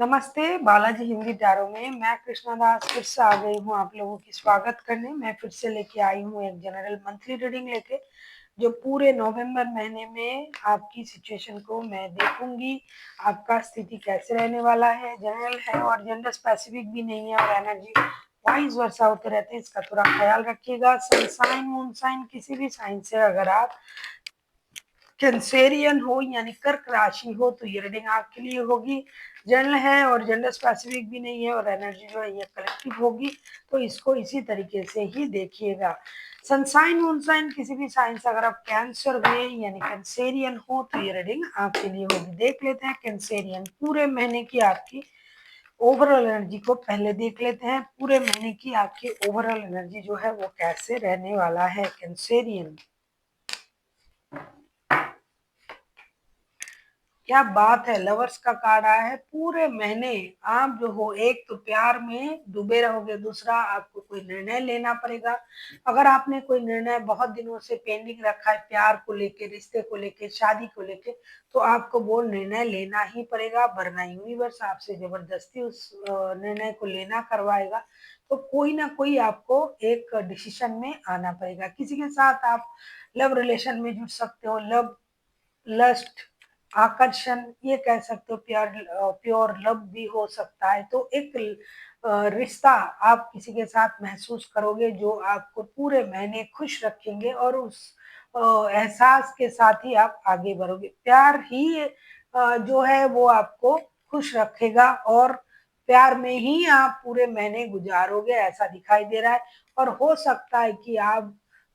नमस्ते, बालाजी हिंदी टैरो में मैं कृष्णा दास फिर से आ गई हूँ आप लोगों की स्वागत करने। मैं फिर से लेके आई हूँ एक जनरल मंथली रीडिंग लेके, जो पूरे नवंबर महीने में आपकी सिचुएशन को मैं देखूंगी। आपका स्थिति कैसे रहने वाला है, जनरल है और जेंडर स्पेसिफिक भी नहीं है और एनर्जी वाइज वर्षा होते रहते हैं, इसका थोड़ा ख्याल रखिएगा। सन साइन मून साइन किसी भी साइन से अगर आप कैंसेरियन हो यानी कर्क राशि हो तो ये रीडिंग आपके लिए होगी। जनरल है और जेंडर स्पेसिफिक भी नहीं है और एनर्जी जो है ये कलेक्टिव होगी, तो इसको इसी तरीके से ही देखिएगा। सनसाइन मूनसाइन किसी भी साइन से अगर आप कैंसर हुए यानी कैंसेरियन हो तो ये रीडिंग आपके लिए होगी। देख लेते हैं कैंसेरियन पूरे महीने की आपकी ओवरऑल एनर्जी को पहले देख लेते हैं। पूरे महीने की आपकी ओवरऑल एनर्जी जो है वो कैसे रहने वाला है कैंसेरियन। क्या बात है, लवर्स का कार्ड आया है। पूरे महीने आप जो हो, एक तो प्यार में डूबे रहोगे, दूसरा आपको कोई निर्णय लेना पड़ेगा। अगर आपने कोई निर्णय बहुत दिनों से पेंडिंग रखा है प्यार को लेके, रिश्ते को लेके, शादी को लेके, तो आपको वो निर्णय लेना ही पड़ेगा, वरना यूनिवर्स आपसे जबरदस्ती उस निर्णय को लेना करवाएगा। तो कोई ना कोई आपको एक डिसीजन में आना पड़ेगा। किसी के साथ आप लव रिलेशन में जुड़ सकते हो, लव लस्ट आकर्षण ये कह सकते हो, प्योर प्योर लव भी हो सकता है। तो एक रिश्ता आप किसी के साथ महसूस करोगे जो आपको पूरे महीने खुश रखेंगे और उस एहसास के साथ ही आप आगे बढ़ोगे। प्यार ही जो है वो आपको खुश रखेगा और प्यार में ही आप पूरे महीने गुजारोगे, ऐसा दिखाई दे रहा है। और हो सकता है कि आप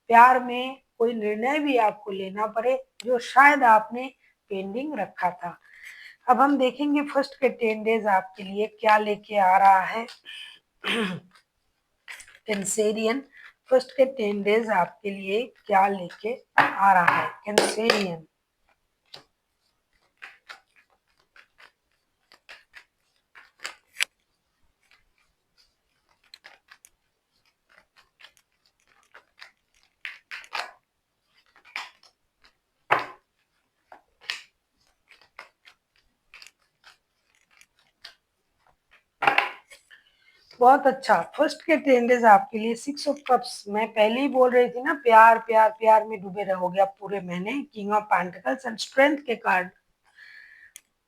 प्यार में कोई निर्णय भी आपको लेना पड़े जो शायद आपने पेंडिंग रखा था। अब हम देखेंगे फर्स्ट के 10 डेज आपके लिए क्या लेके आ रहा है कैंसेरियन। फर्स्ट के 10 डेज आपके लिए क्या लेके आ रहा है कैंसेरियन। बहुत अच्छा, फर्स्ट के 10 डेज आपके लिए 6 ऑफ कप्स। मैं पहले ही बोल रही थी ना, प्यार प्यार प्यार में डूबे रहोगे आप पूरे महीने। King of pentacles and strength के कार्ड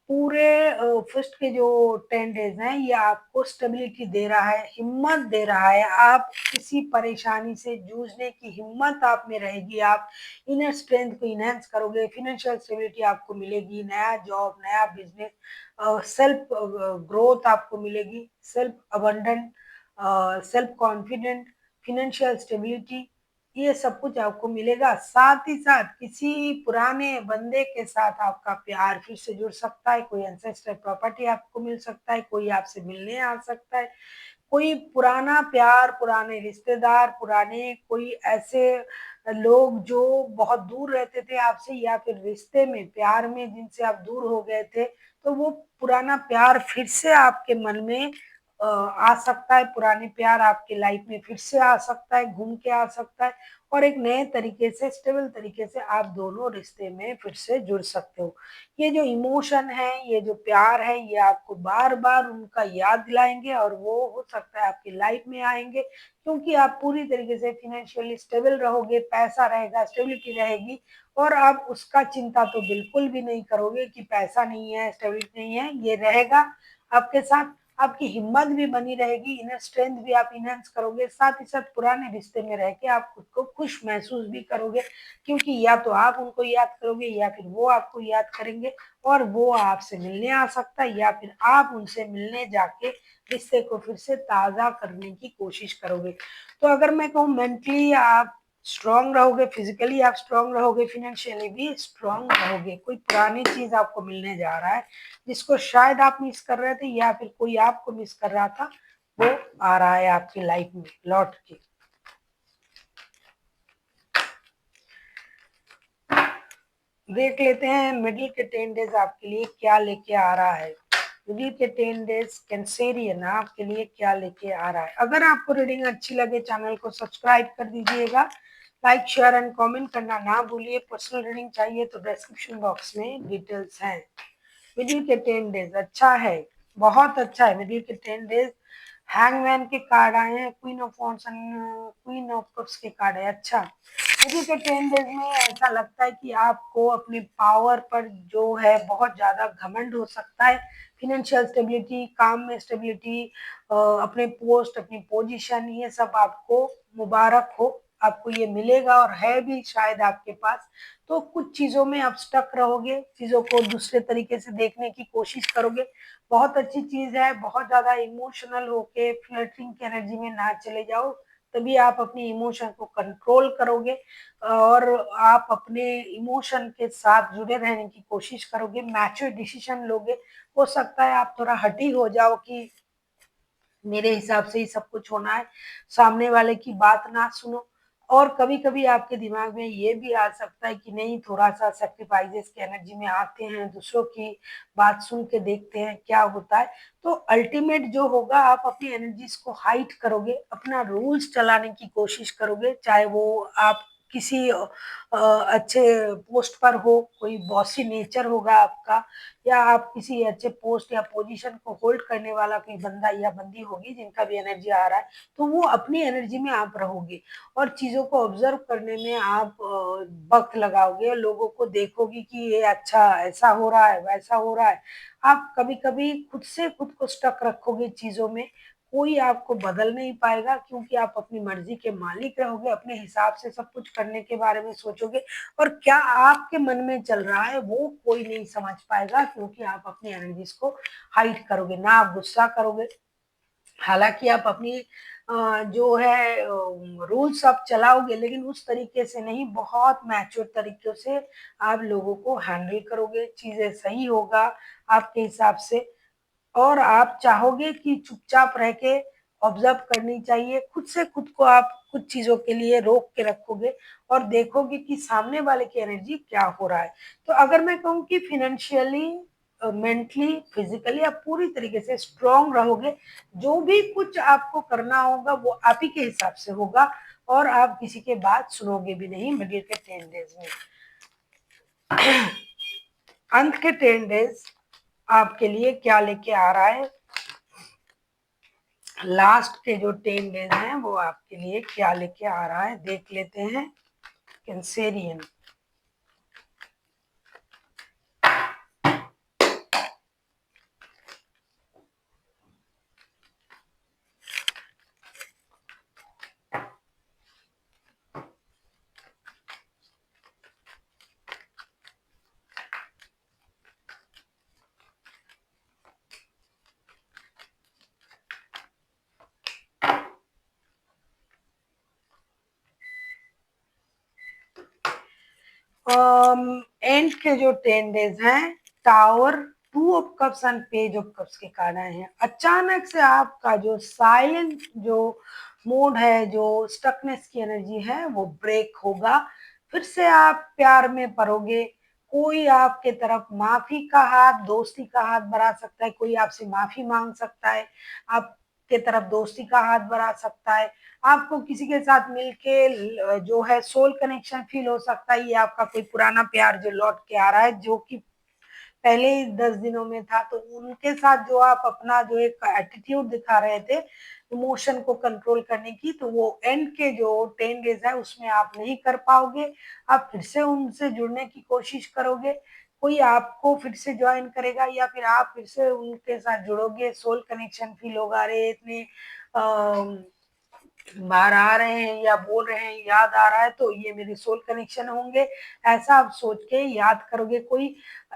पूरे फर्स्ट के जो 10 डेज हैं ये आपको स्टेबिलिटी दे रहा है, हिम्मत दे रहा है। आप किसी परेशानी से जूझने की हिम्मत आप में रहेगी, आप इनर स्ट्रेंथ को इनहेंस करोगे, फाइनेंशियल स्टेबिलिटी आपको मिलेगी, नया जॉब, नया बिजनेस, सेल्फ ग्रोथ आपको मिलेगी, self abundant, self confident, financial stability, ये सब कुछ आपको मिलेगा। साथ ही साथ किसी पुराने बंदे के साथ आपका प्यार फिर से जुड़ सकता है, कोई एंसेस्टर प्रॉपर्टी आपको मिल सकता है, कोई आपसे मिलने आ सकता है, कोई पुराना प्यार, पुराने रिश्तेदार, पुराने कोई ऐसे लोग जो बहुत दूर रहते थे आपसे या फिर रिश्ते में प्यार में जिनसे आप दूर हो गए थे, तो वो पुराना प्यार फिर से आपके मन में आ सकता है। पुराने प्यार आपके लाइफ में फिर से आ सकता है, घूम के आ सकता है और एक नए तरीके से, स्टेबल तरीके से आप दोनों रिश्ते में फिर से जुड़ सकते हो। ये जो इमोशन है, ये जो प्यार है, ये आपको बार बार उनका याद दिलाएंगे और वो हो सकता है आपकी लाइफ में आएंगे, क्योंकि आप पूरी तरीके से फिनेंशियली स्टेबल रहोगे, पैसा रहेगा, स्टेबिलिटी रहेगी और आप उसका चिंता तो बिल्कुल भी नहीं करोगे कि पैसा नहीं है, स्टेबिलिटी नहीं है, ये रहेगा आपके साथ। आपकी हिम्मत भी बनी रहेगी, इनर स्ट्रेंथ भी आप इनहेंस करोगे, साथ ही साथ पुराने रिश्ते में रह के आप खुद को खुश महसूस भी करोगे, क्योंकि या तो आप उनको याद करोगे या फिर वो आपको याद करेंगे और वो आपसे मिलने आ सकता है या फिर आप उनसे मिलने जाके रिश्ते को फिर से ताज़ा करने की कोशिश करोगे। तो अगर मैं कहूँ मेंटली आप स्ट्रांग रहोगे, फिजिकली आप स्ट्रांग रहोगे, फाइनेंशियली भी स्ट्रांग रहोगे। कोई पुरानी चीज आपको मिलने जा रहा है जिसको शायद आप मिस कर रहे थे या फिर कोई आपको मिस कर रहा था, वो आ रहा है आपकी लाइफ में लौट के। देख लेते हैं मिडिल के 10 डेज आपके लिए क्या लेके आ रहा है। मिडिल के 10 डेज कैंसेरियन आपके लिए क्या लेके आ रहा है। अगर आपको रीडिंग अच्छी लगे चैनल को सब्सक्राइब कर दीजिएगा, लाइक शेयर एंड कमेंट करना ना भूलिए। पर्सनल रीडिंग चाहिए तो डिस्क्रिप्शन बॉक्स में डिटेल्स हैं। मिडिल के 10 डेज अच्छा है, बहुत अच्छा है। मिडिल के 10 डेज हैंगमैन के कार्ड आए हैं, queen of wands and queen of cups के कार्ड है। अच्छा, मिडिल के 10 डेज में ऐसा लगता है कि आपको अपने पावर पर जो है बहुत ज्यादा घमंड हो सकता है। फिनेंशियल स्टेबिलिटी, काम में स्टेबिलिटी, अपने पोस्ट, अपनी पोजीशन, ये सब आपको मुबारक हो, आपको ये मिलेगा और है भी शायद आपके पास। तो कुछ चीजों में आप स्टक रहोगे, चीजों को दूसरे तरीके से देखने की कोशिश करोगे। बहुत अच्छी चीज है, बहुत ज्यादा इमोशनल होके फ्लर्टिंग की एनर्जी में ना चले जाओ, तभी आप अपनी इमोशन को कंट्रोल करोगे और आप अपने इमोशन के साथ जुड़े रहने की कोशिश करोगे, मैच्योर डिसीजन लोगे। हो सकता है आप थोड़ा हठी हो जाओ कि मेरे हिसाब से ही सब कुछ होना है, सामने वाले की बात ना सुनो। और कभी कभी आपके दिमाग में ये भी आ सकता है कि नहीं, थोड़ा सा सेक्रीफाइसेस की एनर्जी में आते हैं, दूसरों की बात सुन के देखते हैं क्या होता है। तो अल्टीमेट जो होगा, आप अपनी एनर्जीज को हाइड करोगे, अपना रूल्स चलाने की कोशिश करोगे, चाहे वो आप किसी अच्छे पोस्ट पर हो, कोई बॉसी नेचर होगा आपका, या आप किसी अच्छे पोस्ट या पोजीशन को होल्ड करने वाला कोई बंदा या बंदी होगी जिनका भी एनर्जी आ रहा है, तो वो अपनी एनर्जी में आप रहोगे और चीजों को ऑब्जर्व करने में आप वक्त लगाओगे, लोगों को देखोगे कि ये अच्छा ऐसा हो रहा है, वैसा हो रहा है। आप कभी कभी खुद से खुद को स्टक रखोगे चीजों में, कोई आपको बदल नहीं पाएगा, क्योंकि आप अपनी मर्जी के मालिक रहोगे, अपने हिसाब से सब कुछ करने के बारे में सोचोगे। और क्या आपके मन में चल रहा है वो कोई नहीं समझ पाएगा, क्योंकि आप अपनी एनर्जीज को हाइड करोगे, ना आप गुस्सा करोगे। हालांकि आप अपनी जो है रूल्स आप चलाओगे, लेकिन उस तरीके से नहीं, बहुत मैच्योर तरीके से आप लोगों को हैंडल करोगे, चीजें सही होगा आपके हिसाब से। और आप चाहोगे कि चुपचाप रह के ऑब्जर्व करनी चाहिए, खुद से खुद को आप कुछ चीजों के लिए रोक के रखोगे और देखोगे कि सामने वाले की एनर्जी क्या हो रहा है। तो अगर मैं कहूँ कि फिनेंशियली, मेंटली, फिजिकली आप पूरी तरीके से स्ट्रांग रहोगे, जो भी कुछ आपको करना होगा वो आप ही के हिसाब से होगा और आप किसी के बात सुनोगे भी नहीं मिडिल के 10 डेज में। अंत के 10 डेज आपके लिए क्या लेके आ रहा है, लास्ट के जो 10 डेज हैं वो आपके लिए क्या लेके आ रहा है, देख लेते हैं। कैंसेरियन, एंड के जो 10 डेज हैं, tower, 2 of cups and page of cups के कार्ड आए हैं। अचानक से आपका जो साइलेंट जो मोड है, जो स्टकनेस की एनर्जी है, वो ब्रेक होगा। फिर से आप प्यार में पड़ोगे, कोई आपके तरफ माफी का हाथ, दोस्ती का हाथ बढ़ा सकता है, कोई आपसे माफी मांग सकता है, आपके तरफ दोस्ती का हाथ बढ़ा सकता है, आपको किसी के साथ मिलके जो है सोल कनेक्शन फील हो सकता है, ये आपका कोई पुराना प्यार जो लौट के आ रहा है, जो कि पहले ही 10 दिनों में था, तो उनके साथ जो आप अपना जो एक एटीट्यूड दिखा रहे थे इमोशन को कंट्रोल करने की, तो वो एंड के जो 10 डेज है उसमें आप नहीं कर पाओगे। आप फिर से उनसे जुड़ने की कोशिश करोगे, कोई आपको फिर से ज्वाइन करेगा या फिर आप फिर से उनके साथ जुड़ोगे, सोल कनेक्शन फील होगा, अरे इतने बाहर आ रहे हैं या बोल रहे हैं, याद आ रहा है तो ये मेरे सोल कनेक्शन होंगे, ऐसा आप सोच के याद करोगे। कोई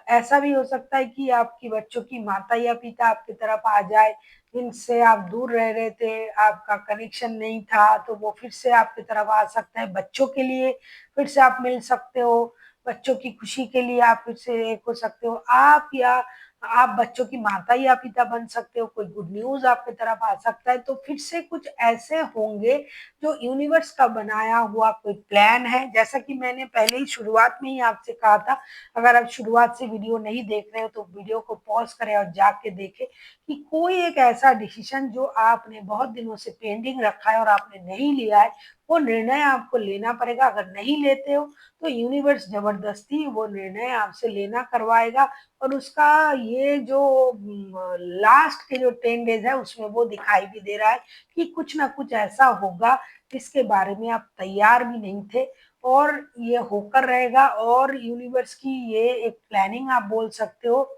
ऐसा भी हो सकता है कि आपकी बच्चों की माता या पिता आपकी तरफ आ जाए, जिनसे आप दूर रह रहे थे, आपका कनेक्शन नहीं था, तो वो फिर से आपकी तरफ आ सकता है, बच्चों के लिए फिर से आप मिल सकते हो, बच्चों की खुशी के लिए आप फिर से एक हो सकते हो आप, या आप बच्चों की माता या पिता बन सकते हो, कोई गुड न्यूज आपकी तरफ आ सकता है। तो फिर से कुछ ऐसे होंगे जो यूनिवर्स का बनाया हुआ कोई प्लान है, जैसा कि मैंने पहले ही शुरुआत में ही आपसे कहा था। अगर आप शुरुआत से वीडियो नहीं देख रहे हो तो वीडियो को पॉज करें और जाके देखें कि कोई एक ऐसा डिसीजन जो आपने बहुत दिनों से पेंडिंग रखा है और आपने नहीं लिया है, वो निर्णय आपको लेना पड़ेगा। अगर नहीं लेते हो तो यूनिवर्स जबरदस्ती वो निर्णय आपसे लेना करवाएगा, और उसका ये जो लास्ट के जो 10 डेज है उसमें वो दिखाई भी दे रहा है कि कुछ ना कुछ ऐसा होगा जिसके बारे में आप तैयार भी नहीं थे, और ये होकर रहेगा। और यूनिवर्स की ये एक प्लानिंग आप बोल सकते हो,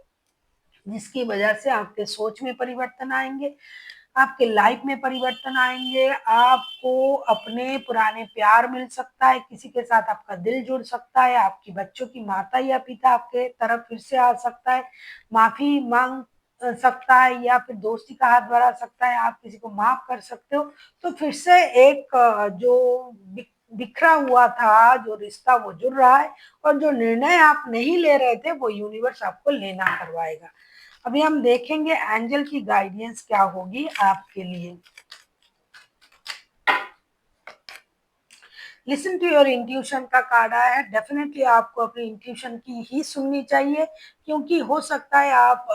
जिसकी वजह से आपके सोच में परिवर्तन आएंगे, आपके लाइफ में परिवर्तन आएंगे, आपको अपने पुराने प्यार मिल सकता है, किसी के साथ आपका दिल जुड़ सकता है, आपकी बच्चों की माता या पिता आपके तरफ फिर से आ सकता है, माफी मांग सकता है, या फिर दोस्ती का हाथ बढ़ा सकता है, आप किसी को माफ कर सकते हो। तो फिर से एक जो बिखरा हुआ था जो रिश्ता वो जुड़ रहा है, और जो निर्णय आप नहीं ले रहे थे वो यूनिवर्स आपको लेना करवाएगा। अभी हम देखेंगे एंजल की गाइडेंस क्या होगी आपके लिए। लिसन टू योर इंट्यूशन का कार्ड आया है। डेफिनेटली आपको अपनी इंट्यूशन की ही सुननी चाहिए, क्योंकि हो सकता है आप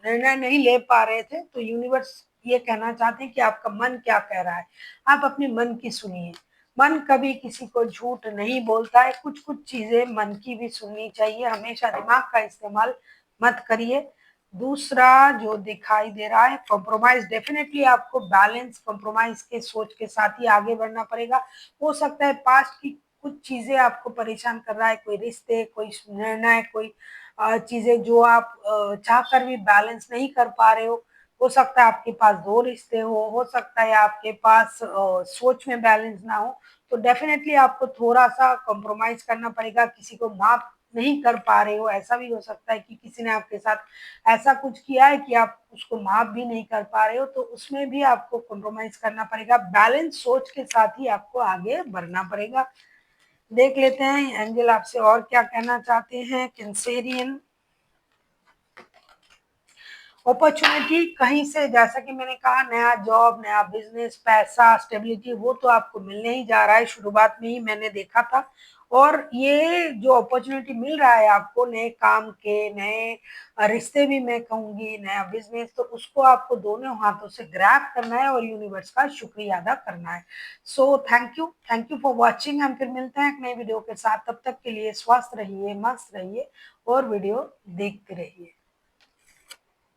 निर्णय नहीं ले पा रहे थे, तो यूनिवर्स ये कहना चाहते हैं कि आपका मन क्या कह रहा है, आप अपने मन की सुनिए। मन कभी किसी को झूठ नहीं बोलता है, कुछ कुछ चीजें मन की भी सुननी चाहिए, हमेशा दिमाग का इस्तेमाल मत करिए। दूसरा जो दिखाई दे रहा है कॉम्प्रोमाइज, डेफिनेटली आपको बैलेंस कॉम्प्रोमाइज के सोच के साथ ही आगे बढ़ना पड़ेगा। हो सकता है पास्ट की कुछ चीजें आपको परेशान कर रहा है, कोई रिश्ते, कोई निर्णय, कोई चीजें जो आप चाहकर भी बैलेंस नहीं कर पा रहे हो सकता है आपके पास दो रिश्ते हो सकता है आपके पास सोच में बैलेंस ना हो। तो डेफिनेटली आपको थोड़ा सा कॉम्प्रोमाइज करना पड़ेगा, किसी को माफ नहीं कर पा रहे हो, ऐसा भी हो सकता है कि किसी ने आपके साथ ऐसा कुछ किया है कि आप उसको माफ भी नहीं कर पा रहे हो, तो उसमें भी आपको कॉम्प्रोमाइज करना पड़ेगा। बैलेंस सोच के साथ ही आपको आगे बढ़ना पड़ेगा। देख लेते हैं एंजल आपसे और क्या कहना चाहते हैं। कैंसेरियन, अपॉर्चुनिटी कहीं से, जैसा कि मैंने कहा, नया जॉब, नया बिजनेस, पैसा, स्टेबिलिटी, वो तो आपको मिलने ही जा रहा है, शुरुआत में ही मैंने देखा था। और ये जो अपॉर्चुनिटी मिल रहा है आपको नए काम के, नए रिश्ते भी मैं कहूंगी, नया बिजनेस, तो उसको आपको दोनों हाथों से ग्रैब करना है और यूनिवर्स का शुक्रिया अदा करना है। So thank you for watching. हम फिर मिलते हैं एक नई वीडियो के साथ, तब तक के लिए स्वस्थ रहिए, मस्त रहिए और वीडियो देखते रहिए।